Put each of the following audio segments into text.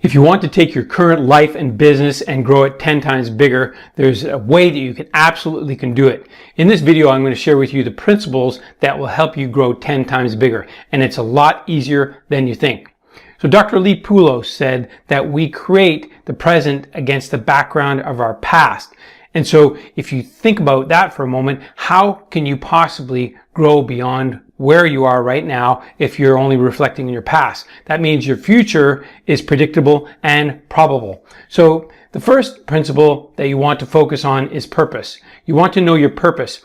If you want to take your current life and business and grow it 10 times bigger, there's a way that you can do it. In this video, I'm going to share with you the principles that will help you grow 10 times bigger. And it's a lot easier than you think. So Dr. Lee Poulos said that we create the present against the background of our past. And so if you think about that for a moment, how can you possibly grow beyond where you are right now if you're only reflecting on your past? That means your future is predictable and probable. So the first principle that you want to focus on is purpose. You want to know your purpose.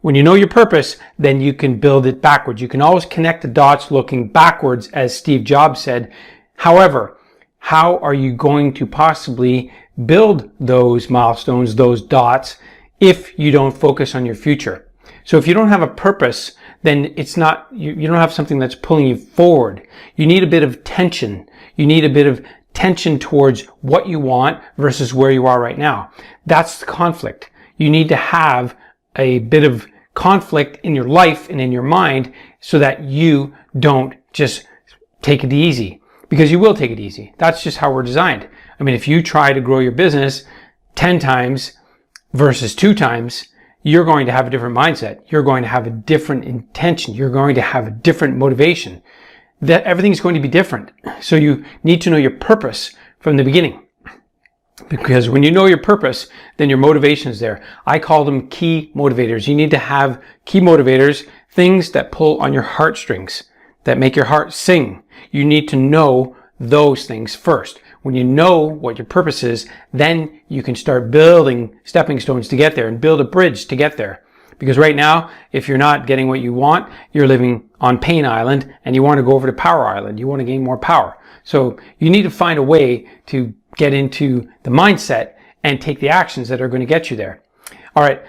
When you know your purpose, then you can build it backwards. You can always connect the dots looking backwards, as Steve Jobs said. However, how are you going to possibly build those milestones, those dots, if you don't focus on your future? So if you don't have a purpose, then it's not, you don't have something that's pulling you forward. You need a bit of tension. You need a bit of tension towards what you want versus where you are right now. That's the conflict. You need to have a bit of conflict in your life and in your mind so that you don't just take it easy, because you will take it easy. That's just how we're designed. I mean, if you try to grow your business 10 times versus 2 times, you're going to have a different mindset. You're going to have a different intention. You're going to have a different motivation. That everything's going to be different. So you need to know your purpose from the beginning. Because when you know your purpose, then your motivation is there. I call them key motivators. You need to have key motivators, things that pull on your heartstrings, that make your heart sing. You need to know those things first. When you know what your purpose is, then you can start building stepping stones to get there and build a bridge to get there. Because right now, if you're not getting what you want, you're living on Pain Island and you want to go over to Power Island. You want to gain more power. So you need to find a way to get into the mindset and take the actions that are going to get you there. All right.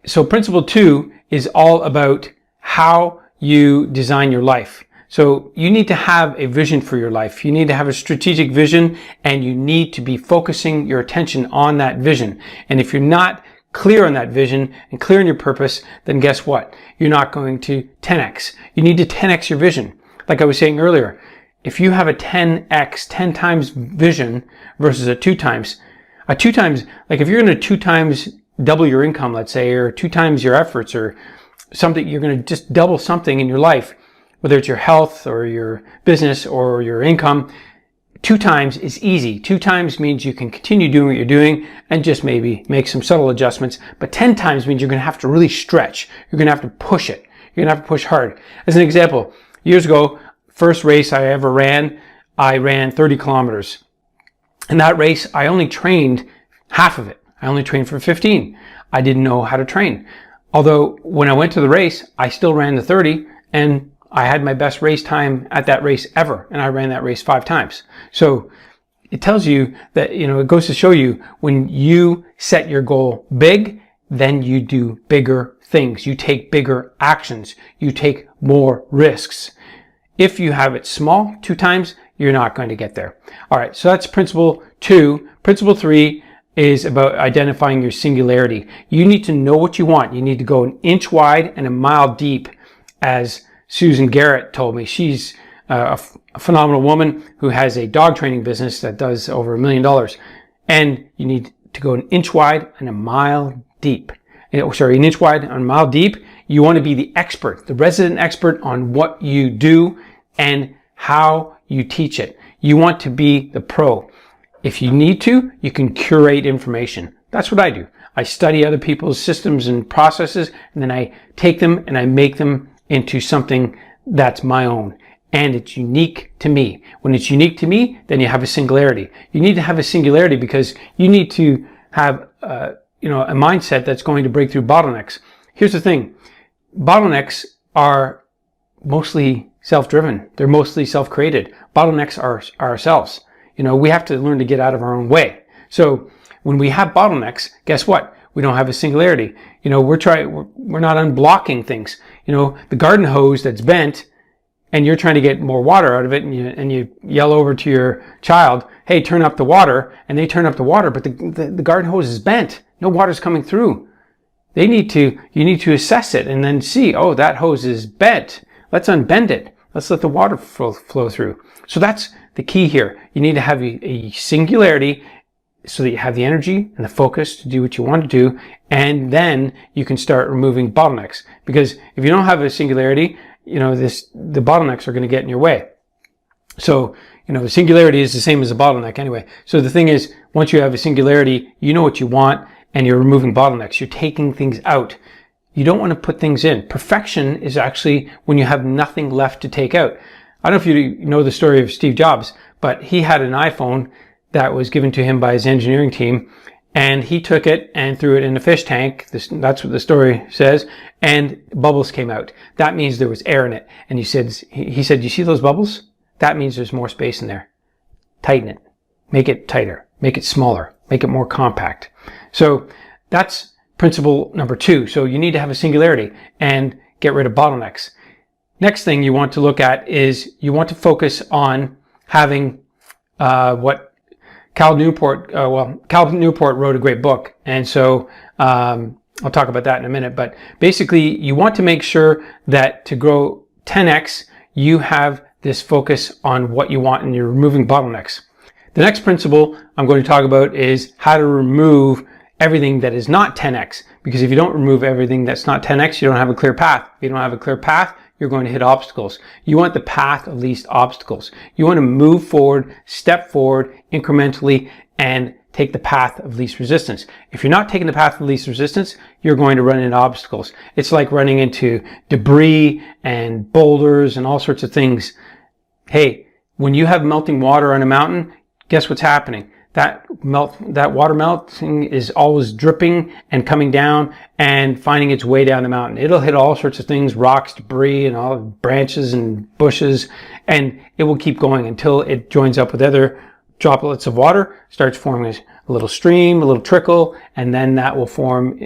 So principle 2 is all about how you design your life. So you need to have a vision for your life. You need to have a strategic vision, and you need to be focusing your attention on that vision. And if you're not clear on that vision and clear on your purpose, then guess what? You're not going to 10x. You need to 10x your vision. Like I was saying earlier, if you have a 10x, 10 times vision versus a 2 times, like if you're going to 2 times double your income, let's say, or 2 times your efforts or something, you're going to just double something in your life, whether it's your health or your business or your income. 2 times is easy. 2 times means you can continue doing what you're doing and just maybe make some subtle adjustments. But 10 times means you're going to have to really stretch. You're going to have to push it. You're going to have to push hard. As an example, years ago, first race I ever ran, I ran 30 kilometers. In that race, I only trained half of it. I only trained for 15. I didn't know how to train. Although when I went to the race, I still ran the 30, and I had my best race time at that race ever, and I ran that race 5 times. So it tells you that, it goes to show you, when you set your goal big, then you do bigger things. You take bigger actions. You take more risks. If you have it small 2 times, you're not going to get there. All right, so that's principle 2. Principle 3 is about identifying your singularity. You need to know what you want. You need to go an inch wide and a mile deep, as Susan Garrett told me. She's a phenomenal woman who has a dog training business that does over $1 million. And you need to go an inch wide and a mile deep. An inch wide and a mile deep. You want to be the expert, the resident expert on what you do and how you teach it. You want to be the pro. If you need to, you can curate information. That's what I do. I study other people's systems and processes, and then I take them and I make them into something that's my own, and it's unique to me. When it's unique to me, then you have a singularity. You need to have a singularity because you need to have a mindset that's going to break through bottlenecks. Here's the thing. Bottlenecks are mostly self-driven. They're mostly self-created. Bottlenecks are ourselves. We have to learn to get out of our own way. So when we have bottlenecks, guess what? We don't have a singularity. We're not unblocking things. The garden hose that's bent, and you're trying to get more water out of it, and you yell over to your child, hey, turn up the water, and they turn up the water, but the garden hose is bent. No water's coming through. You need to assess it and then see, oh, that hose is bent. Let's unbend it. Let's let the water flow through. So that's the key here. You need to have a singularity so that you have the energy and the focus to do what you want to do, and then you can start removing bottlenecks. Because if you don't have a singularity, the bottlenecks are going to get in your way. So, the singularity is the same as a bottleneck anyway. So the thing is, once you have a singularity, you know what you want, and you're removing bottlenecks. You're taking things out. You don't want to put things in. Perfection is actually when you have nothing left to take out. I don't know if you know the story of Steve Jobs, but he had an iPhone that was given to him by his engineering team, and he took it and threw it in a fish tank. That's what the story says, and bubbles came out. That means there was air in it. And he said, you see those bubbles? That means there's more space in there. Tighten it. Make it tighter. Make it smaller. Make it more compact. So that's principle number 2. So you need to have a singularity and get rid of bottlenecks. Next thing you want to look at is you want to focus on having what Cal Newport wrote a great book. And so I'll talk about that in a minute. But basically, you want to make sure that to grow 10x, you have this focus on what you want and you're removing bottlenecks. The next principle I'm going to talk about is how to remove everything that is not 10x. Because if you don't remove everything that's not 10x, you don't have a clear path. If you don't have a clear path, you're going to hit obstacles. You want the path of least obstacles. You want to move forward, step forward incrementally, and take the path of least resistance. If you're not taking the path of least resistance, you're going to run into obstacles. It's like running into debris and boulders and all sorts of things. Hey, when you have melting water on a mountain, guess what's happening? That water melting is always dripping and coming down and finding its way down the mountain. It'll hit all sorts of things, rocks, debris, and all branches and bushes, and it will keep going until it joins up with other droplets of water, starts forming a little stream, a little trickle, and then that will form,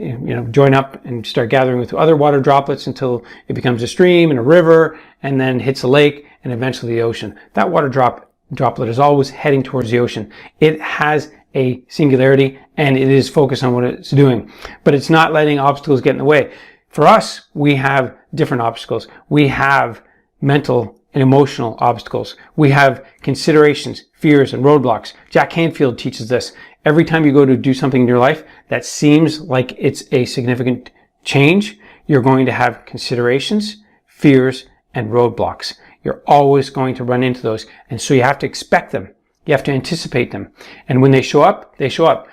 join up and start gathering with other water droplets until it becomes a stream and a river, and then hits a lake and eventually the ocean. That water droplet is always heading towards the ocean. It has a singularity and it is focused on what it's doing, but it's not letting obstacles get in the way. For us, we have different obstacles. We have mental and emotional obstacles. We have considerations, fears, and roadblocks. Jack Canfield teaches this. Every time you go to do something in your life that seems like it's a significant change, you're going to have considerations, fears, and roadblocks. You're always going to run into those. And so you have to expect them. You have to anticipate them. And when they show up, they show up.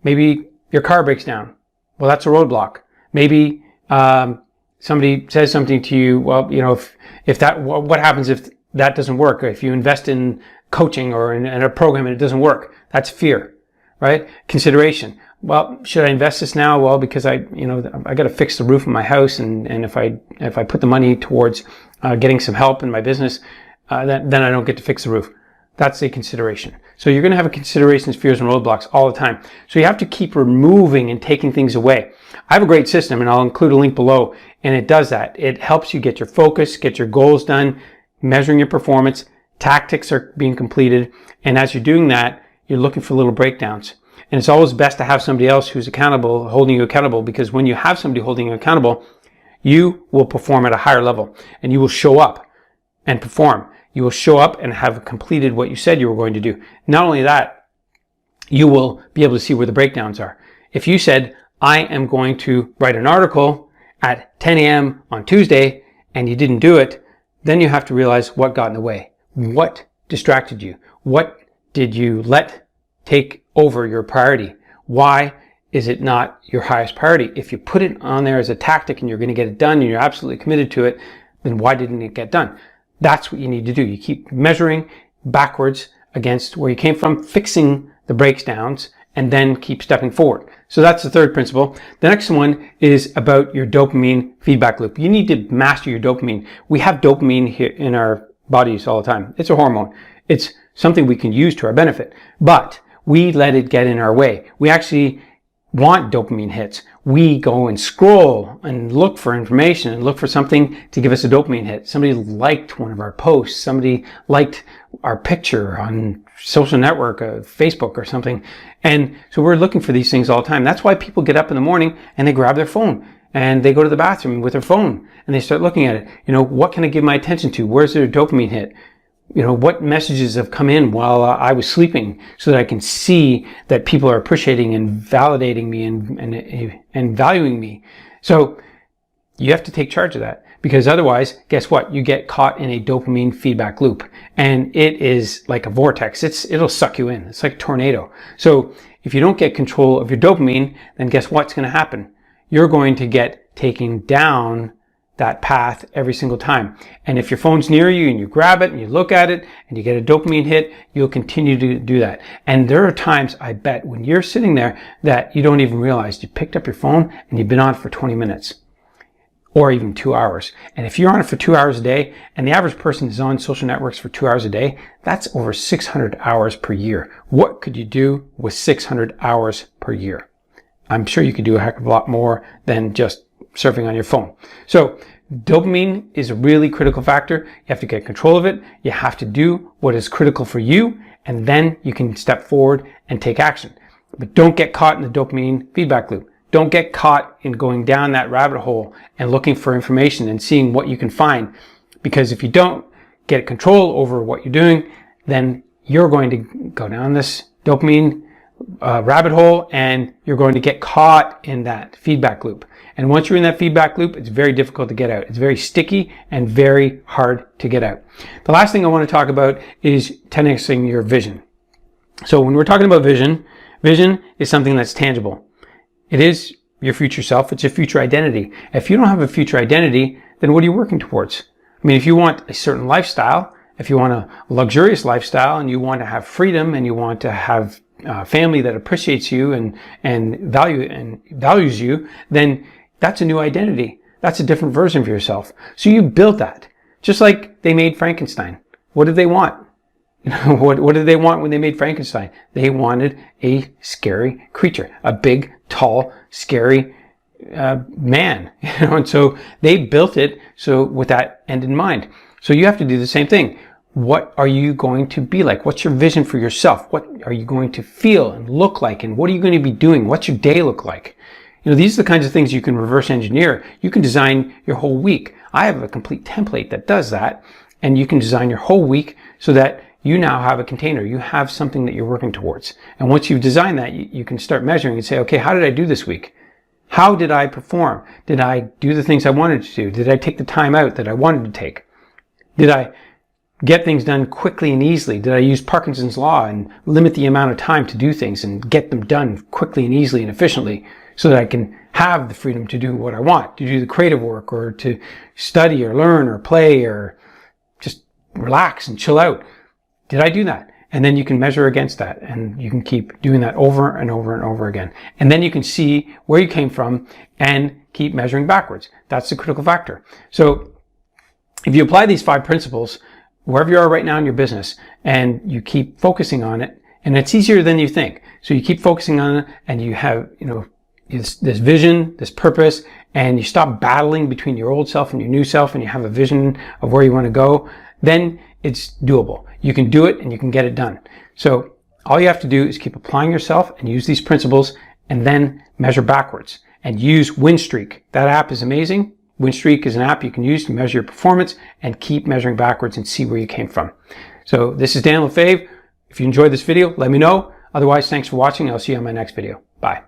Maybe your car breaks down. Well, that's a roadblock. Maybe somebody says something to you. Well, what happens if that doesn't work? Or if you invest in coaching or in a program and it doesn't work, that's fear, right? Consideration. Well, should I invest this now? Well, because I got to fix the roof of my house, and if I put the money towards getting some help in my business, then I don't get to fix the roof. That's a consideration. So you're going to have considerations, fears, and roadblocks all the time. So you have to keep removing and taking things away. I have a great system, and I'll include a link below, and it does that. It helps you get your focus, get your goals done, measuring your performance, tactics are being completed, and as you're doing that, you're looking for little breakdowns. And it's always best to have somebody else who's accountable, holding you accountable, because when you have somebody holding you accountable, you will perform at a higher level, and you will show up and perform. You will show up and have completed what you said you were going to do. Not only that, you will be able to see where the breakdowns are. If you said, I am going to write an article at 10 a.m. on Tuesday, and you didn't do it, then you have to realize what got in the way. What distracted you? What did you let take over your priority? Why is it not your highest priority? If you put it on there as a tactic and you're going to get it done and you're absolutely committed to it, then why didn't it get done? That's what you need to do. You keep measuring backwards against where you came from, fixing the breakdowns, and then keep stepping forward. So that's the third principle. The next one is about your dopamine feedback loop. You need to master your dopamine. We have dopamine here in our bodies all the time. It's a hormone. It's something we can use to our benefit, but we let it get in our way. We actually want dopamine hits. We go and scroll and look for information and look for something to give us a dopamine hit. Somebody liked one of our posts. Somebody liked our picture on social network, Facebook or something. And so we're looking for these things all the time. That's why people get up in the morning and they grab their phone and they go to the bathroom with their phone and they start looking at it. What can I give my attention to? Where's their dopamine hit? what messages have come in while I was sleeping, so that I can see that people are appreciating and validating me and valuing me. So you have to take charge of that, because otherwise, guess what? You get caught in a dopamine feedback loop, and it is like a vortex. It'll suck you in. It's like a tornado. So if you don't get control of your dopamine, then guess what's going to happen? You're going to get taken down that path every single time. And if your phone's near you and you grab it and you look at it and you get a dopamine hit, you'll continue to do that. And there are times, I bet, when you're sitting there that you don't even realize you picked up your phone and you've been on it for 20 minutes or even 2 hours. And if you're on it for 2 hours a day, and the average person is on social networks for 2 hours a day, that's over 600 hours per year. What could you do with 600 hours per year? I'm sure you could do a heck of a lot more than just surfing on your phone. So dopamine is a really critical factor. You have to get control of it. You have to do what is critical for you, and then you can step forward and take action. But don't get caught in the dopamine feedback loop. Don't get caught in going down that rabbit hole and looking for information and seeing what you can find. Because if you don't get control over what you're doing, then you're going to go down this dopamine rabbit hole, and you're going to get caught in that feedback loop. And once you're in that feedback loop, it's very difficult to get out. It's very sticky and very hard to get out. The last thing I want to talk about is 10xing your vision. So when we're talking about vision, vision is something that's tangible. It is your future self. It's your future identity. If you don't have a future identity, then what are you working towards? I mean, if you want a certain lifestyle, if you want a luxurious lifestyle, and you want to have freedom, and you want to have family that appreciates you and values you, then that's a new identity. That's a different version of yourself. So you build that. Just like they made Frankenstein. What did they want? What did they want when they made Frankenstein? They wanted a scary creature, a big, tall, scary man. And so they built it so with that end in mind. So you have to do the same thing. What are you going to be like? What's your vision for yourself? What are you going to feel and look like? And what are you going to be doing? What's your day look like? These are the kinds of things you can reverse engineer. You can design your whole week. I have a complete template that does that. And you can design your whole week so that you now have a container. You have something that you're working towards. And once you've designed that, you can start measuring and say, okay, how did I do this week? How did I perform? Did I do the things I wanted to do? Did I take the time out that I wanted to take? Did I get things done quickly and easily? Did I use Parkinson's law and limit the amount of time to do things and get them done quickly and easily and efficiently so that I can have the freedom to do what I want, to do the creative work, or to study or learn or play or just relax and chill out? Did I do that? And then you can measure against that, and you can keep doing that over and over and over again. And then you can see where you came from and keep measuring backwards. That's the critical factor. So if you apply these 5 principles wherever you are right now in your business, and you keep focusing on it, and it's easier than you think. So you keep focusing on it, and you have, this vision, this purpose, and you stop battling between your old self and your new self, and you have a vision of where you want to go, then it's doable. You can do it, and you can get it done. So all you have to do is keep applying yourself and use these principles, and then measure backwards and use Winstreak. That app is amazing. Winstreak is an app you can use to measure your performance and keep measuring backwards and see where you came from. So this is Dan LeFave. If you enjoyed this video, let me know. Otherwise, thanks for watching. I'll see you on my next video. Bye.